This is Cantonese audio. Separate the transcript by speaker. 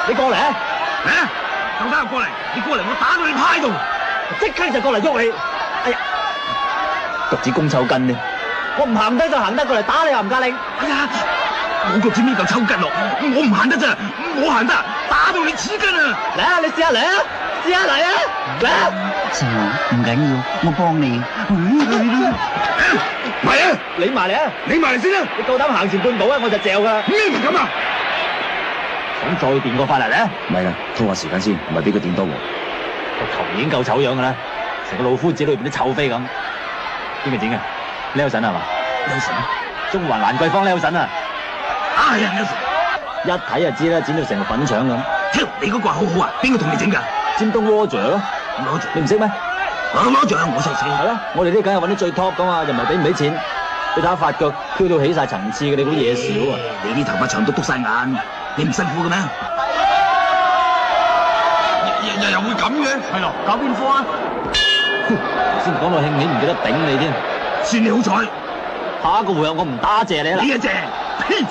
Speaker 1: 你過嚟啊！
Speaker 2: 嚟啊！夠膽就過嚟，你過嚟我打到你趴喺度，
Speaker 1: 即刻就過嚟喐你。哎呀，腳趾公抽筋呢？我唔行得就行得，過嚟打你又唔加力。
Speaker 2: 哎呀，我腳趾尾嚿抽筋咯，我唔行得咋，我行得，打到你黐筋啊！
Speaker 1: 嚟啊！你試下嚟啊！試下嚟啊！嚟啊！
Speaker 3: 細佬唔緊要，我幫你。
Speaker 2: 嚟啊！
Speaker 1: 你埋嚟啊！
Speaker 2: 你埋嚟先啦！
Speaker 1: 你夠膽行前半步啊，我就嚼噶啦！
Speaker 2: 咩唔咁啊？
Speaker 1: 想再電過法嚟咧？
Speaker 3: 唔係啦，拖下時間先，唔係俾佢電多我。
Speaker 1: 個頭已經夠醜樣噶啦，成個老夫子裏邊啲臭飛咁。邊個整嘅？Leo神係嘛？Leo神，中環蘭桂坊Leo神啊！
Speaker 2: 啊係啊，Leo神，
Speaker 1: 一睇就知啦，剪到成個粉腸咁。
Speaker 2: 挑你嗰個好好啊，邊個同你整噶？
Speaker 1: 尖東 Roger 咯，你唔識咩？
Speaker 2: 攞獎我就識。
Speaker 1: 係咯，我哋呢梗係揾啲最 top 噶嘛，又唔係俾唔俾錢。你睇下發腳飄到起晒層次嘅，你估嘢少啊？
Speaker 2: 你啲頭髮長到篤晒眼，你唔辛苦嘅咩？又會咁嘅？係咯，搞邊科啊？
Speaker 1: 先講到興起，唔記得頂你添。
Speaker 2: 算你好彩，
Speaker 1: 下一個回合我唔打謝你啦。
Speaker 2: 你一謝，呸！